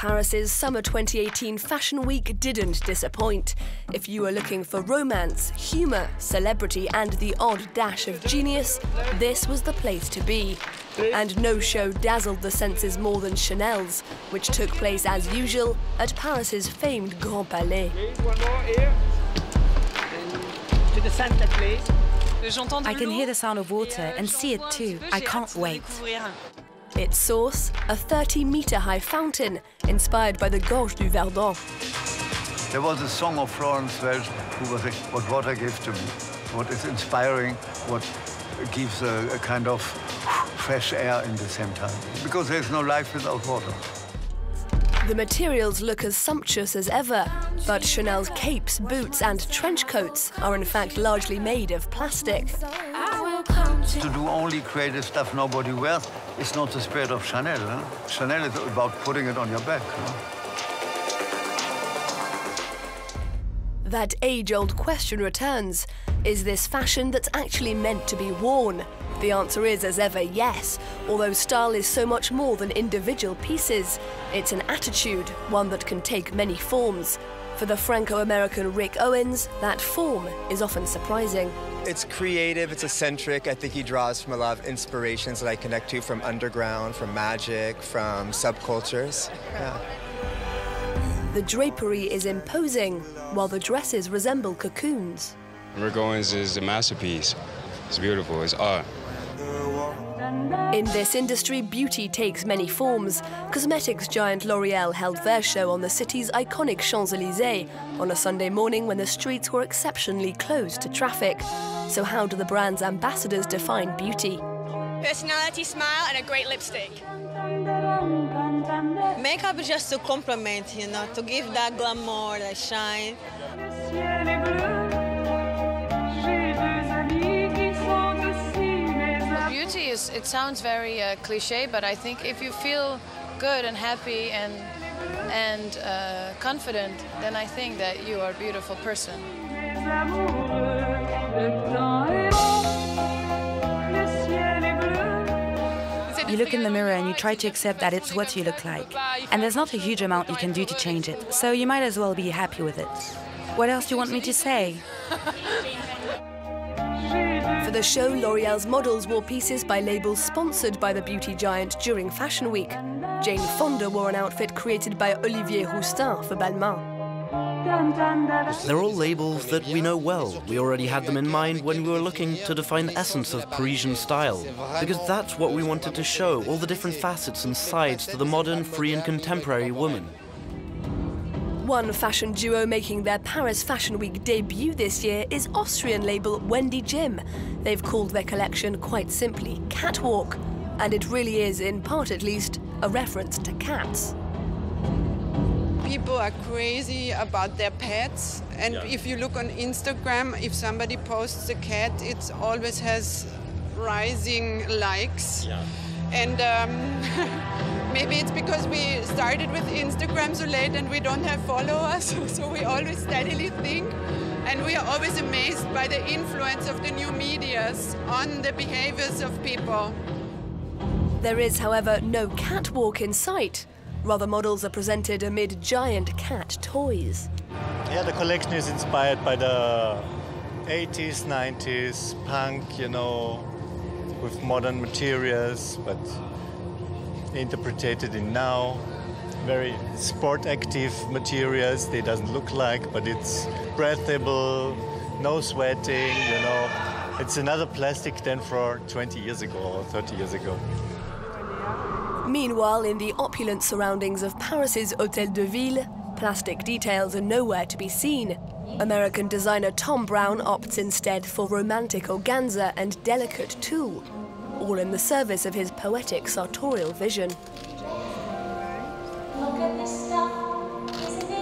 Paris's Summer 2018 Fashion Week didn't disappoint. If you were looking for romance, humour, celebrity and the odd dash of genius, this was the place to be. And no show dazzled the senses more than Chanel's, which took place as usual at Paris's famed Grand Palais. To the center, please. I can hear the sound of water and see it too. I can't wait. Its source, a 30-metre-high fountain inspired by the Gorges du Verdon. There was a song of Florence Welch who was like, what water gives to me, what is inspiring, what gives a kind of fresh air in the same time, because there's no life without water. The materials look as sumptuous as ever, but Chanel's capes, boots and trench coats are in fact largely made of plastic. To do only creative stuff nobody wears is not the spirit of Chanel. Huh? Chanel is about putting it on your back. Huh? That age-old question returns. Is this fashion that's actually meant to be worn? The answer is, as ever, yes, although style is so much more than individual pieces. It's an attitude, one that can take many forms. For the Franco-American Rick Owens, that form is often surprising. It's creative, it's eccentric. I think he draws from a lot of inspirations that I connect to from underground, from magic, from subcultures. Yeah. The drapery is imposing, while the dresses resemble cocoons. Rick Owens is a masterpiece. It's beautiful, it's art. In this industry, beauty takes many forms. Cosmetics giant L'Oreal held their show on the city's iconic Champs-Elysées on a Sunday morning when the streets were exceptionally closed to traffic. So how do the brand's ambassadors define beauty? Personality, smile, and a great lipstick. Makeup is just to complement, you know, to give that glamour, that shine. Beauty is, it sounds very cliche, but I think if you feel good and happy and confident, then I think that you are a beautiful person. You look in the mirror and you try to accept that it's what you look like. And there's not a huge amount you can do to change it, so you might as well be happy with it. What else do you want me to say? For the show, L'Oreal's models wore pieces by labels sponsored by the beauty giant during Fashion Week. Jane Fonda wore an outfit created by Olivier Rousteing for Balmain. They're all labels that we know well. We already had them in mind when we were looking to define the essence of Parisian style, because that's what we wanted to show, all the different facets and sides to the modern, free and contemporary woman. One fashion duo making their Paris Fashion Week debut this year is Austrian label Wendy Jim. They've called their collection quite simply Catwalk, and it really is, in part at least, a reference to cats. People are crazy about their pets, and if you look on Instagram, if somebody posts a cat, it always has rising likes. And maybe it's because we started with Instagram so late and we don't have followers, so we always steadily think, and we are always amazed by the influence of the new medias on the behaviors of people. There is, however, no catwalk in sight. Rather, models are presented amid giant cat toys. Yeah, the collection is inspired by the 80s, 90s, punk, you know, with modern materials, but interpreted in now. Very sport-active materials, they doesn't look like, but it's breathable, no sweating, you know. It's another plastic than for 20 years ago or 30 years ago. Meanwhile, in the opulent surroundings of Paris's Hôtel de Ville, plastic details are nowhere to be seen. American designer Thom Browne opts instead for romantic organza and delicate tulle, all in the service of his poetic sartorial vision.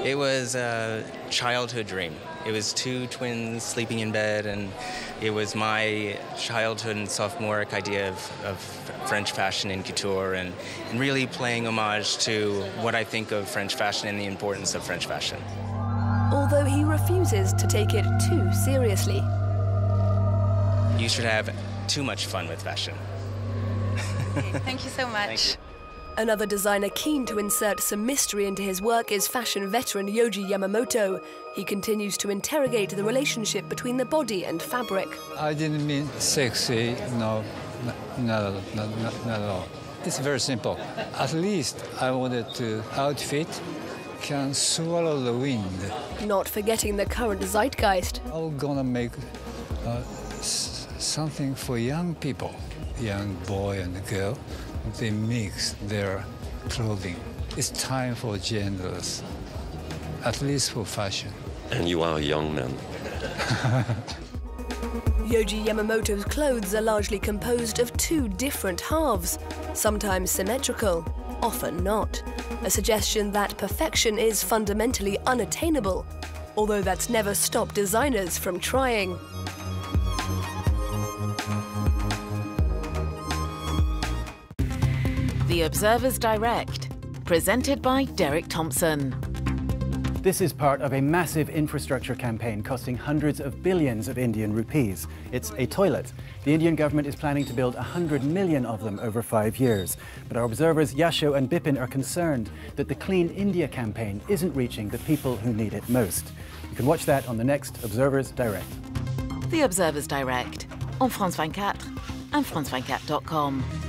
It was a childhood dream. It was two twins sleeping in bed, and it was my childhood and sophomoric idea of French fashion and couture, and really paying homage to what I think of French fashion and the importance of French fashion. Although he refuses to take it too seriously. You should have too much fun with fashion. Thank you so much. Thank you. Another designer keen to insert some mystery into his work is fashion veteran Yohji Yamamoto. He continues to interrogate the relationship between the body and fabric. I didn't mean sexy, no, not at all. It's very simple. At least I wanted to outfit can swallow the wind. Not forgetting the current zeitgeist. I'm gonna make something for young people, young boy and girl. They mix their clothing. It's time for genders, at least for fashion. And you are a young man. Yohji Yamamoto's clothes are largely composed of two different halves, sometimes symmetrical, often not. A suggestion that perfection is fundamentally unattainable, although that's never stopped designers from trying. The Observer's Direct, presented by Derek Thompson. This is part of a massive infrastructure campaign costing hundreds of billions of Indian rupees. It's a toilet. The Indian government is planning to build 100 million of them over 5 years. But our observers Yasho and Bipin are concerned that the Clean India campaign isn't reaching the people who need it most. You can watch that on the next Observer's Direct. The Observer's Direct, on France 24 and France24.com.